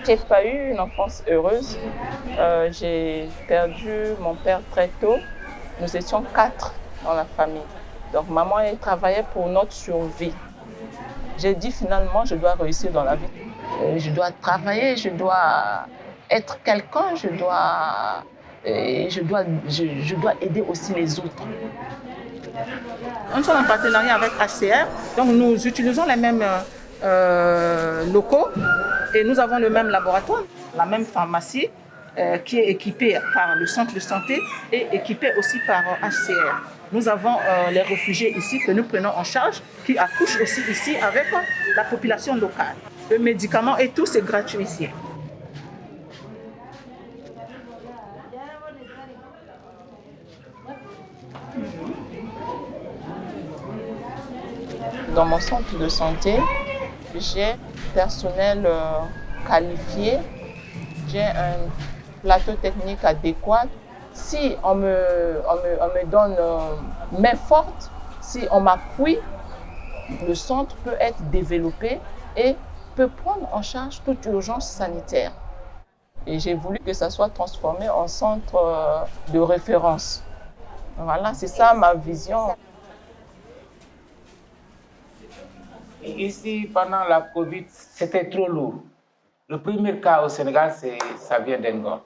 J'ai pas eu une enfance heureuse. J'ai perdu mon père très tôt. Nous étions 4 dans la famille. Donc maman, elle travaillait pour notre survie. J'ai dit finalement, je dois réussir dans la vie. Je dois travailler, je dois être quelqu'un, je dois aider aussi les autres. Nous sommes en partenariat avec HCR, donc nous utilisons les mêmes locaux et nous avons le même laboratoire, la même pharmacie qui est équipée par le centre de santé et équipée aussi par HCR. Nous avons les réfugiés ici que nous prenons en charge, qui accouchent aussi ici avec la population locale. Le médicament et tout, c'est gratuit ici. Dans mon centre de santé, j'ai personnel qualifié, j'ai un plateau technique adéquat. Si on me donne main forte, si on m'appuie, le centre peut être développé et peut prendre en charge toute urgence sanitaire. Et j'ai voulu que ça soit transformé en centre de référence. Voilà, c'est ça ma vision. Ici, pendant la Covid, c'était trop lourd. Le premier cas au Sénégal, ça vient d'Engor.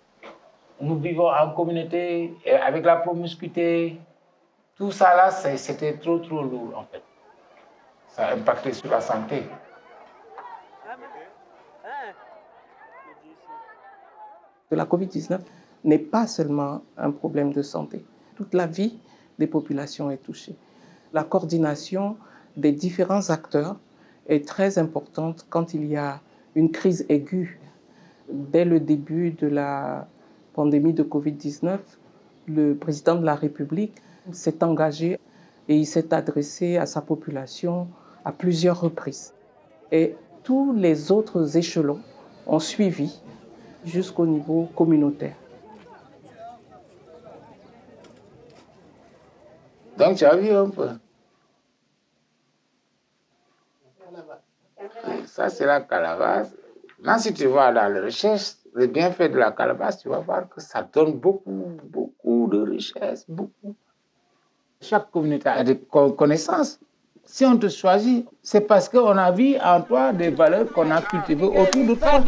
Nous vivons en communauté, avec la promiscuité. Tout ça là, c'était trop lourd en fait. Ça a impacté sur la santé. La Covid-19 n'est pas seulement un problème de santé. Toute la vie des populations est touchée. La coordination des différents acteurs est très importante quand il y a une crise aiguë. Dès le début de la pandémie de Covid-19, le président de la République s'est engagé et il s'est adressé à sa population à plusieurs reprises. Et tous les autres échelons ont suivi jusqu'au niveau communautaire. Donc tu as vu un peu. Ça, c'est la calebasse. Là, si tu vas dans la recherche, les bienfaits de la calebasse, tu vas voir que ça donne beaucoup de richesses, beaucoup. Chaque communauté a des connaissanses. Si on te choisit, c'est parce qu'on a vu en toi des valeurs qu'on a cultivées autour de toi.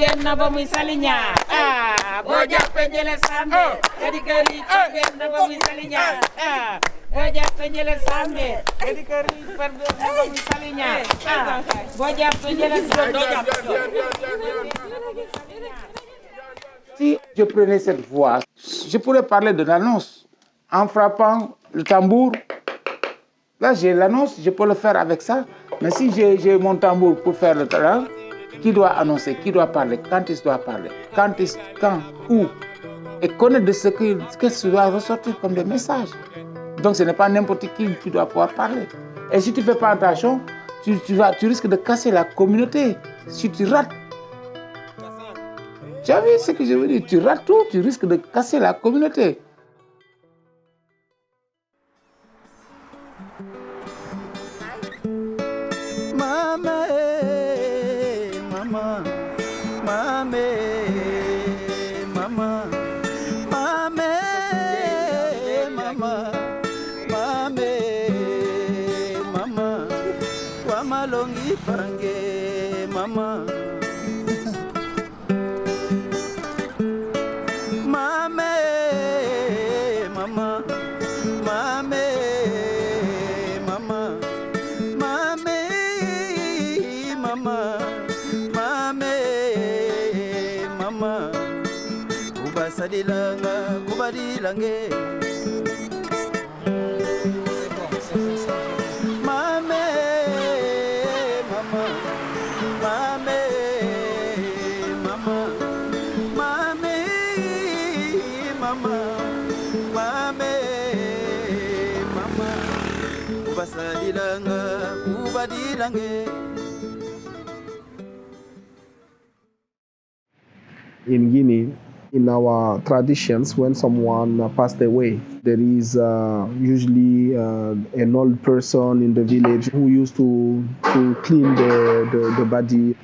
Si je prenais cette voie, je pourrais parler de l'annonce en frappant le tambour. Là, j'ai l'annonce, je peux le faire avec ça. Mais si j'ai mon tambour pour faire le talent, qui doit annoncer, qui doit parler, quand il doit parler, quand, où, et connaître de ce que doit ressortir comme des messages. Donc, ce n'est pas n'importe qui doit pouvoir parler. Et si tu ne fais pas attention, tu risques de casser la communauté. Si tu rates, tu as vu ce que je veux dire? Tu rates tout, tu risques de casser la communauté. In Guinea, In our traditions, when someone passed away, there is usually an old person in the village who used to clean the body.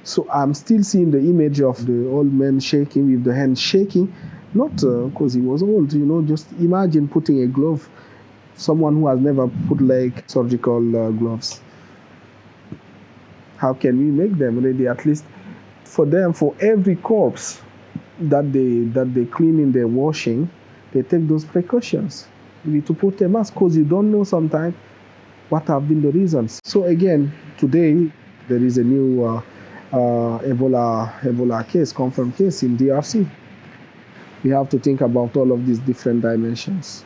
So I'm still seeing the image of the old man shaking with the hand shaking, not because he was old, just imagine putting a glove, someone who has never put like surgical gloves. How can we make them ready, at least for them, for every corpse that they clean in their washing, they take those precautions. You need to put a mask because you don't know sometimes what have been the reasons. So again, today there is a new Ebola case, confirmed case in DRC. We have to think about all of these different dimensions.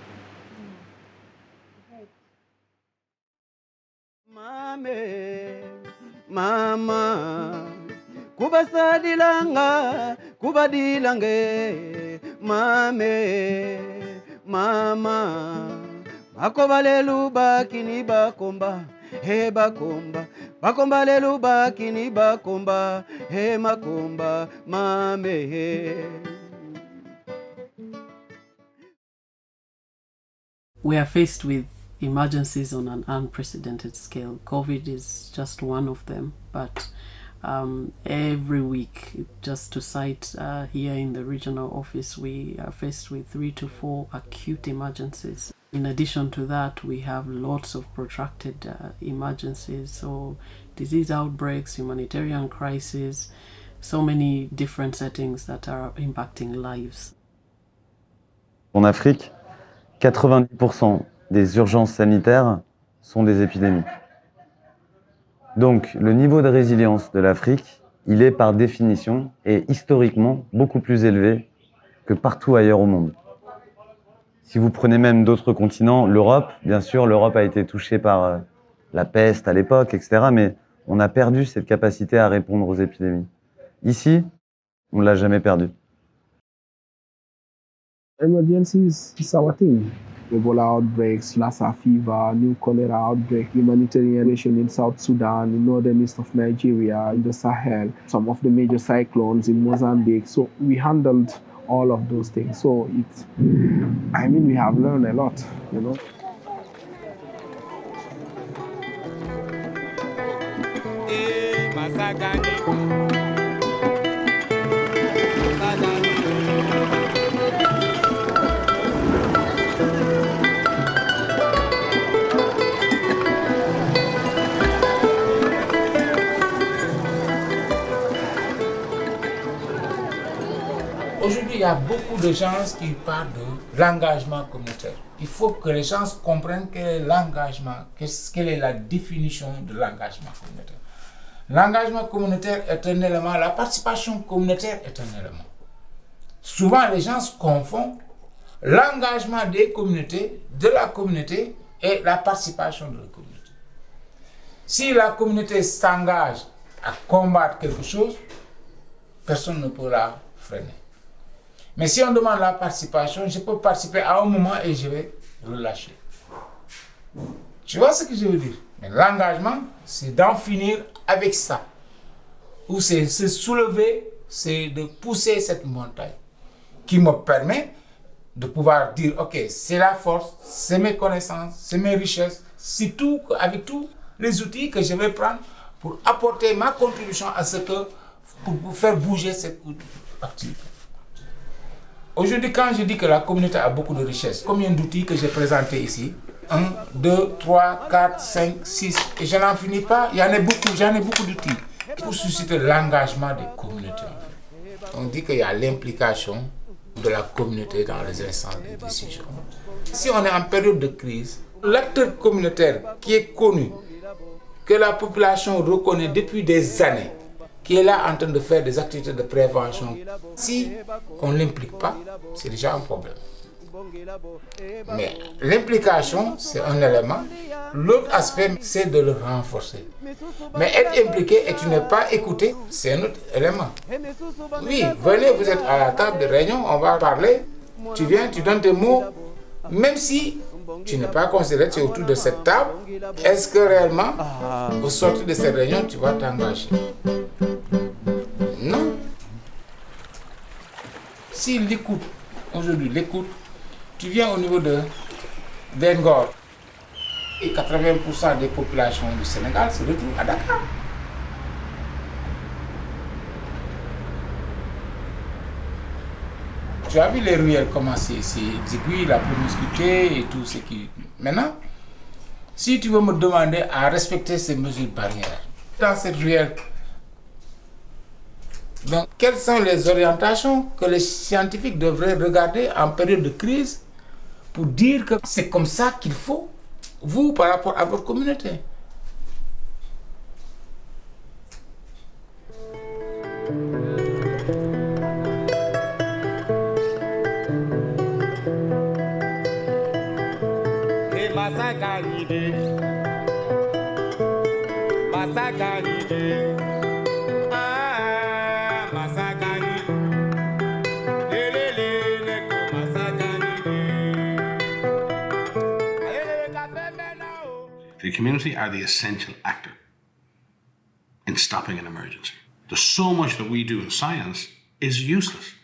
Mama, kubasadilanga, kubadilange, mama, bakobalelu bakini bakomba, he bakomba, bakombalelu bakini bakomba, he makomba, mame. We are faced with emergencies on an unprecedented scale. COVID is just one of them, but every week, just to cite here in the regional office, we are faced with 3 to 4 acute emergencies. In addition to that, we have lots of protracted emergencies, so disease outbreaks, humanitarian crises, so many different settings that are impacting lives. En Afrique, 90% des urgences sanitaires sont des épidémies. Donc, le niveau de résilience de l'Afrique, il est par définition et historiquement beaucoup plus élevé que partout ailleurs au monde. Si vous prenez même d'autres continents, l'Europe, bien sûr, l'Europe a été touchée par la peste à l'époque, etc. Mais on a perdu cette capacité à répondre aux épidémies. Ici, on ne l'a jamais perdu. Emergencies is our thing. Ebola outbreaks, Lassa fever, new cholera outbreak, humanitarian situation in South Sudan, in northern east of Nigeria, in the Sahel, some of the major cyclones in Mozambique. So we handled all of those things. So we have learned a lot, Aujourd'hui, il y a beaucoup de gens qui parlent de l'engagement communautaire. Il faut que les gens comprennent quel est l'engagement, quelle est la définition de l'engagement communautaire. L'engagement communautaire est un élément, la participation communautaire est un élément. Souvent, les gens confondent l'engagement des communautés, de la communauté et la participation de la communauté. Si la communauté s'engage à combattre quelque chose, personne ne peut la freiner. Mais si on demande la participation, je peux participer à un moment et je vais relâcher. Tu vois ce que je veux dire? Mais l'engagement, c'est d'en finir avec ça. Ou c'est se soulever, c'est de pousser cette montagne qui me permet de pouvoir dire, ok, c'est la force, c'est mes connaissances, c'est mes richesses, c'est tout, avec tous les outils que je vais prendre pour apporter ma contribution à ce que, pour faire bouger cette activité. Aujourd'hui, quand je dis que la communauté a beaucoup de richesses, combien d'outils que j'ai présentés ici? 1, 2, 3, 4, 5, 6, et je n'en finis pas, j'en ai beaucoup d'outils pour susciter l'engagement des communautés. On dit qu'il y a l'implication de la communauté dans les instances de décision. Si on est en période de crise, l'acteur communautaire qui est connu, que la population reconnaît depuis des années, qui est là en train de faire des activités de prévention, si on ne l'implique pas, c'est déjà un problème. Mais l'implication, c'est un élément. L'autre aspect, c'est de le renforcer. Mais être impliqué et tu n'es pas écouté, c'est un autre élément. Oui, venez, vous êtes à la table de réunion, on va parler. Tu viens, tu donnes tes mots. Même si tu n'es pas considéré, tu es autour de cette table, est-ce que réellement, au sortir de cette réunion, tu vas t'engager? Non. Si l'écoute, aujourd'hui, l'écoute, tu viens au niveau de Bengor, et 80% des populations du Sénégal se retrouvent à Dakar. Tu as vu les ruelles comment c'est exiguë, la promiscuité et tout ce qui... Maintenant, si tu veux me demander à respecter ces mesures barrières dans cette ruelle, donc quelles sont les orientations que les scientifiques devraient regarder en période de crise pour dire que c'est comme ça qu'il faut, vous, par rapport à votre communauté? The community are the essential actor in stopping an emergency. There's so much that we do in science is useless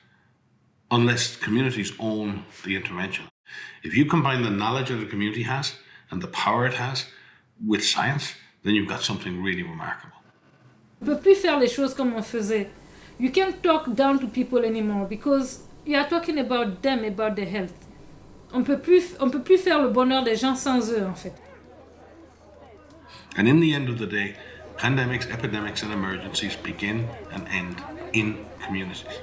unless communities own the intervention. If you combine the knowledge that the community has and the power it has with science, then you've got something really remarkable. On ne peut plus faire les choses comme on faisait. You can't talk down to people anymore because you are talking about them, about their health. On peut plus faire le bonheur des gens sans eux, en fait. And in the end of the day, pandemics, epidemics, and emergencies begin and end in communities.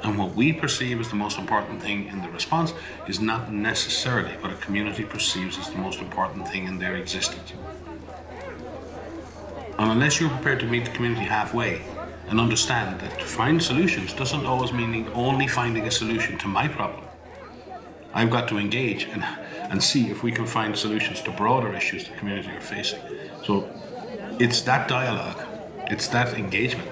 And what we perceive as the most important thing in the response is not necessarily what a community perceives as the most important thing in their existence. And unless you're prepared to meet the community halfway and understand that to find solutions doesn't always mean only finding a solution to my problem. I've got to engage and see if we can find solutions to broader issues the community are facing. So it's that dialogue, it's that engagement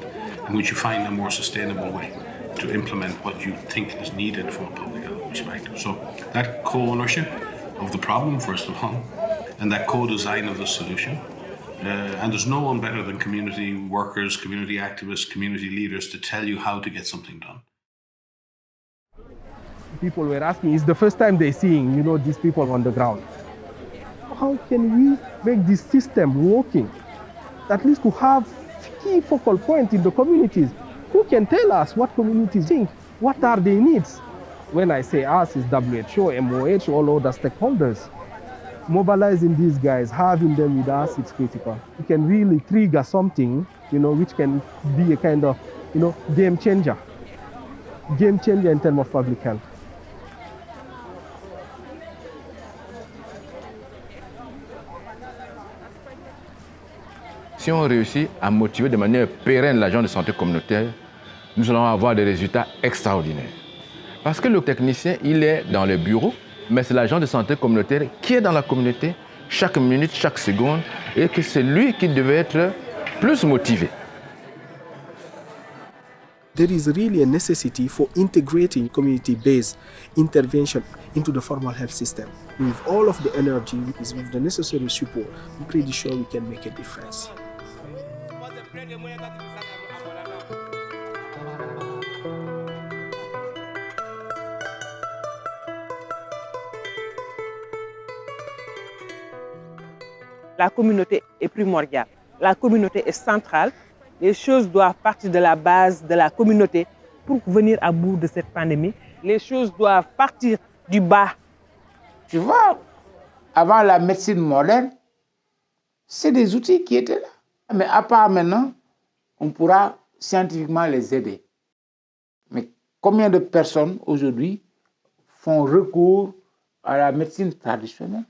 in which you find a more sustainable way to implement what you think is needed from a public health perspective. So that co-ownership of the problem, first of all, and that co-design of the solution. And there's no one better than community workers, community activists, community leaders to tell you how to get something done. People were asking, it's the first time they're seeing, these people on the ground. How can we make this system working? At least to have key focal points in the communities. Who can tell us what communities think? What are their needs? When I say us, it's WHO, MOH, all other stakeholders. Mobilizing these guys, having them with us, it's critical. We can really trigger something, which can be a kind of, game changer. Game changer in terms of public health. Si on réussit à motiver de manière pérenne l'agent de santé communautaire, nous allons avoir des résultats extraordinaires. Parce que le technicien, il est dans le bureau, mais c'est l'agent de santé communautaire qui est dans la communauté chaque minute, chaque seconde, et que c'est lui qui devait être plus motivé. There is really a necessity for integrating community-based intervention into the formal health system. With all of the energy, with the necessary support, I'm pretty sure we can make a difference. La communauté est primordiale. La communauté est centrale. Les choses doivent partir de la base de la communauté pour venir à bout de cette pandémie. Les choses doivent partir du bas. Tu vois, avant la médecine moderne, c'est des outils qui étaient là. Mais à part maintenant, on pourra scientifiquement les aider. Mais combien de personnes aujourd'hui font recours à la médecine traditionnelle?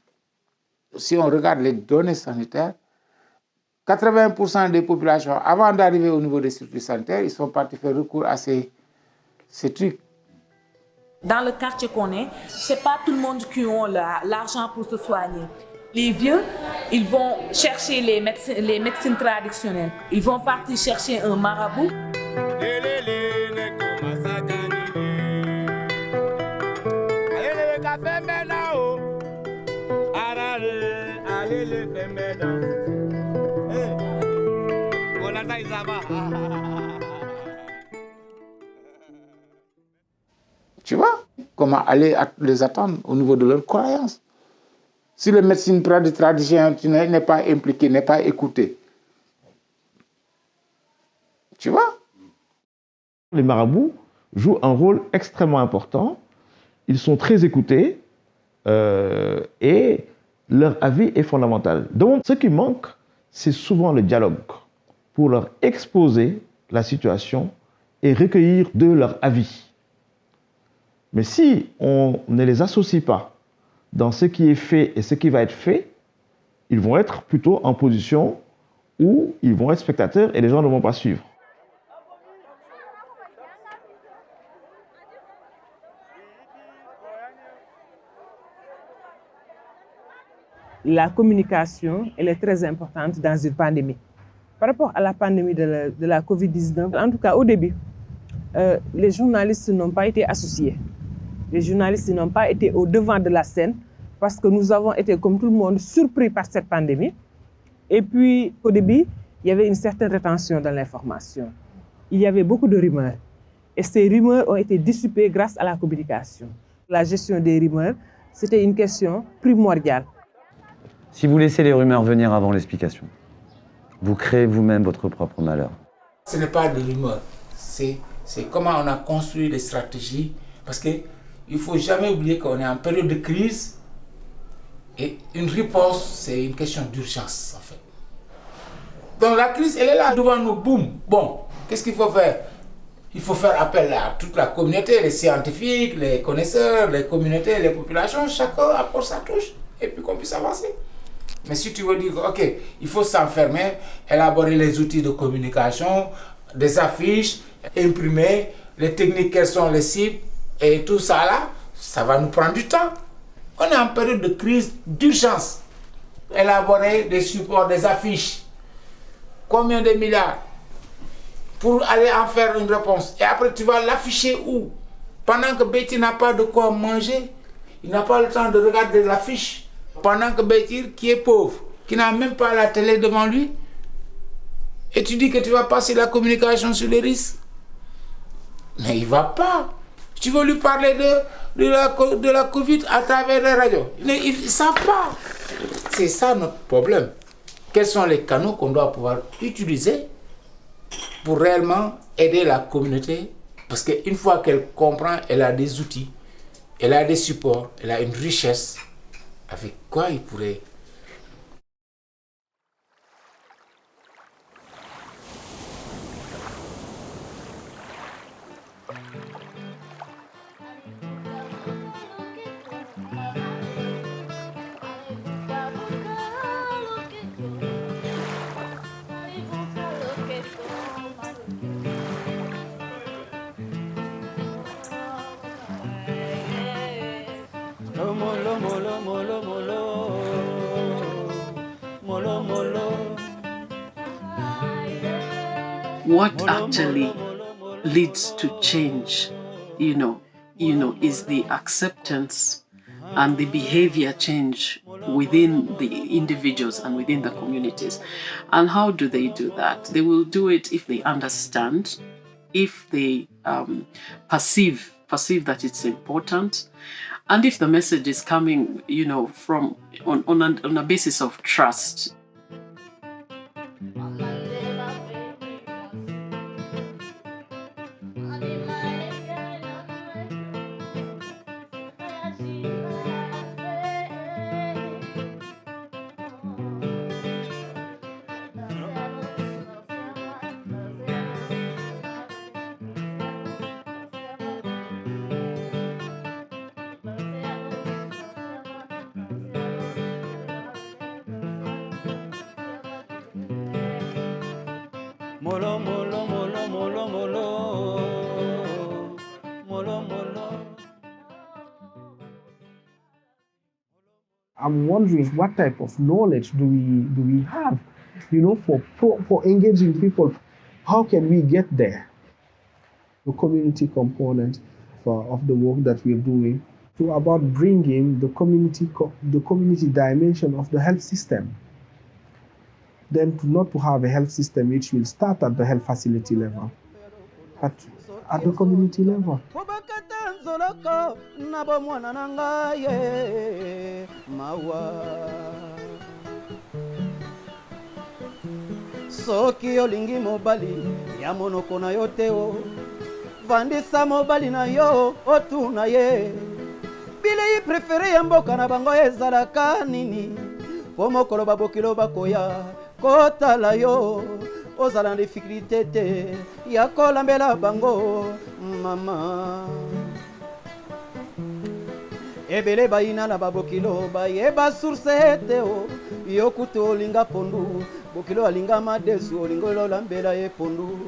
Si on regarde les données sanitaires, 80% des populations, avant d'arriver au niveau des circuits sanitaires, ils sont partis faire recours à ces trucs. Dans le quartier qu'on est, c'est pas tout le monde qui a l'argent pour se soigner. Les vieux, ils vont chercher les médecines traditionnelles. Ils vont partir chercher un marabout. comment aller les attendre au niveau de leurs croyances. Si le médecine traditionnelle n'est pas impliqué, n'est pas écouté, tu vois? Les marabouts jouent un rôle extrêmement important. Ils sont très écoutés et leur avis est fondamental. Donc, ce qui manque, c'est souvent le dialogue pour leur exposer la situation et recueillir de leur avis. Mais si on ne les associe pas dans ce qui est fait et ce qui va être fait, ils vont être plutôt en position où ils vont être spectateurs et les gens ne vont pas suivre. La communication, elle est très importante dans une pandémie. Par rapport à la pandémie de la Covid-19, en tout cas au début, les journalistes n'ont pas été associés. Les journalistes n'ont pas été au devant de la scène parce que nous avons été, comme tout le monde, surpris par cette pandémie. Et puis, au début, il y avait une certaine rétention dans l'information. Il y avait beaucoup de rumeurs. Et ces rumeurs ont été dissipées grâce à la communication. La gestion des rumeurs, c'était une question primordiale. Si vous laissez les rumeurs venir avant l'explication, vous créez vous-même votre propre malheur. Ce n'est pas des rumeurs, c'est comment on a construit les stratégies. Parce qu'il ne faut jamais oublier qu'on est en période de crise et une riposte, c'est une question d'urgence en fait. Donc la crise, elle est là devant nous, boum. Bon, qu'est-ce qu'il faut faire? Il faut faire appel à toute la communauté, les scientifiques, les connaisseurs, les communautés, les populations, chacun apporte sa touche et puis qu'on puisse avancer. Mais si tu veux dire, ok, il faut s'enfermer, élaborer les outils de communication, des affiches, imprimer, les techniques, quelles sont les cibles, et tout ça là, ça va nous prendre du temps. On est en période de crise d'urgence. Élaborer des supports, des affiches, combien de milliards, pour aller en faire une réponse. Et après, tu vas l'afficher où? Pendant que Betty n'a pas de quoi manger, il n'a pas le temps de regarder l'affiche. Pendant que Bétir, qui est pauvre, qui n'a même pas la télé devant lui, et tu dis que tu vas passer la communication sur les risques. Mais il ne va pas. Tu veux lui parler de la Covid à travers les radios. Ils ne savent pas. C'est ça notre problème. Quels sont les canaux qu'on doit pouvoir utiliser pour réellement aider la communauté? Parce qu'une fois qu'elle comprend, elle a des outils, elle a des supports, elle a une richesse. Avec quoi il pourrait... What actually leads to change, is the acceptance and the behavior change within the individuals and within the communities. And how do they do that? They will do it if they understand, if they perceive that it's important, and if the message is coming, from on a basis of trust. Molo, molo, molo, molo, molo. Molo, molo. I'm wondering what type of knowledge do we have, for engaging people. How can we get there? The community component of the work that we're doing to about bringing the community dimension of the health system. Then not to have a health system which will start at the health facility level, but at the community level. zoloko na bomwana na ngai mawa soki olingi mobali ya monoko na yo te o vandisa mobali na yo otuna ye bilei prefere ya mboka na bango ezalaka nini po mokolo babokilo bakoya kotala yo ozala na difikulté te ya kolambela bango mama ebele bayina na babokilo bayeba source te o yo kutu olinga pondu bokilo alinga madesu olingo olambela ye pondu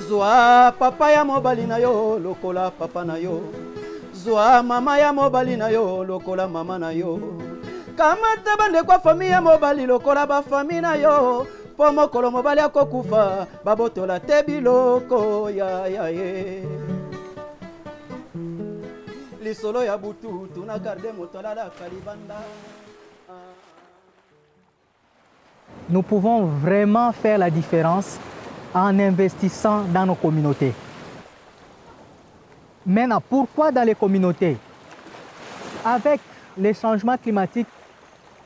zwa papa ya mobali na yo lokola papa na yo zwa mama ya mobali na yo lokola mama na yo kamata bandeko ya fami ya mobali lokola bafami na yo po mokolo mobali akokufa babotola te biloko ya ye lisolo ya butu tuna garde moto alalaka libanda. Nous pouvons vraiment faire la différence en investissant dans nos communautés. Maintenant, pourquoi dans les communautés? Avec les changements climatiques,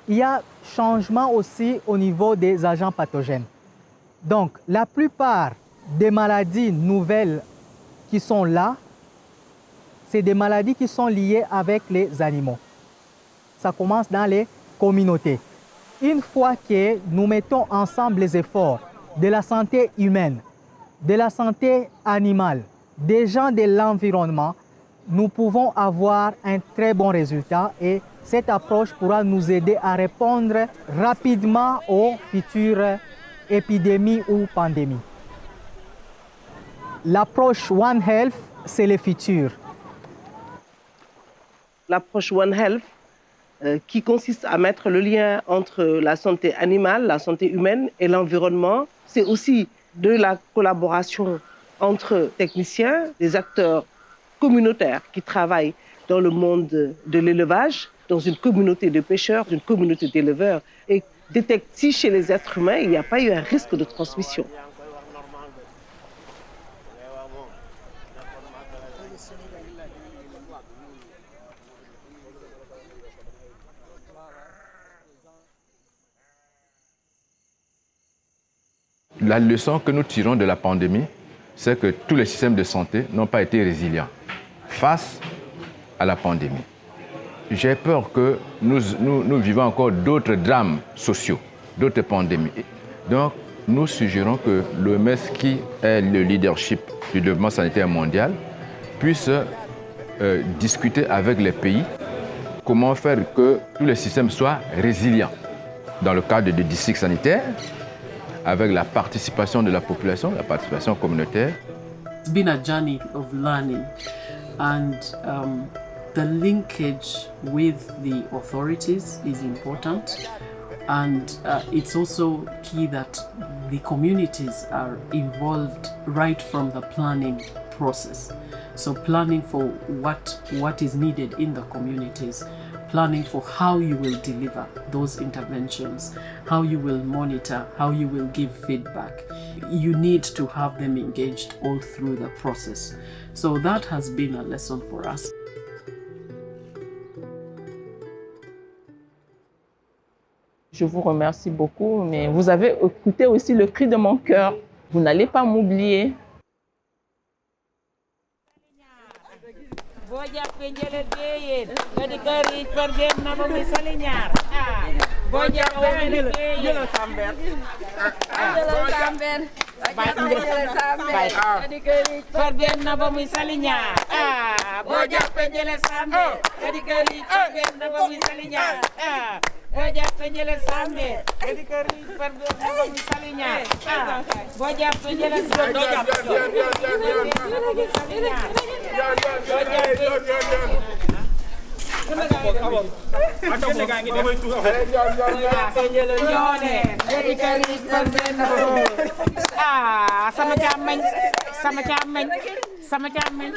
il y a changement aussi au niveau des agents pathogènes. Donc, la plupart des maladies nouvelles qui sont là, c'est des maladies qui sont liées avec les animaux. Ça commence dans les communautés. Une fois que nous mettons ensemble les efforts de la santé humaine, de la santé animale, des gens de l'environnement, nous pouvons avoir un très bon résultat et cette approche pourra nous aider à répondre rapidement aux futures épidémies ou pandémies. L'approche One Health, c'est le futur. L'approche One Health, qui consiste à mettre le lien entre la santé animale, la santé humaine et l'environnement. C'est aussi de la collaboration entre techniciens, des acteurs communautaires qui travaillent dans le monde de l'élevage, dans une communauté de pêcheurs, une communauté d'éleveurs, et détectent si chez les êtres humains, il n'y a pas eu un risque de transmission. La leçon que nous tirons de la pandémie, c'est que tous les systèmes de santé n'ont pas été résilients face à la pandémie. J'ai peur que nous vivons encore d'autres drames sociaux, d'autres pandémies. Donc, nous suggérons que l'OMS, qui est le leadership du développement sanitaire mondial, puisse discuter avec les pays comment faire que tous les systèmes soient résilients dans le cadre des districts sanitaires, avec la participation de la population, la participation communautaire. It's been a journey of learning and the linkage with the authorities is important, and it's also key that the communities are involved right from the planning process. So planning for what is needed in the communities, planning for how you will deliver those interventions, how you will monitor, how you will give feedback. You need to have them engaged all through the process. So that has been a lesson for us. Je vous remercie beaucoup, mais vous avez écouté aussi le cri de mon cœur. Vous n'allez pas m'oublier. Boja penjele geyen, gadi kari pergem nama misali nyar. Boja penjele geyen. Jelo samber. Jelo samber. Jelo samber. Gadi kari pergem nama misali nyar. Boja penjele samber. Gadi kari pergem nama misali nyar. Boja penjele samber. Gadi kari pergem nama misali nyar. Boja penjele samber. Sama camen.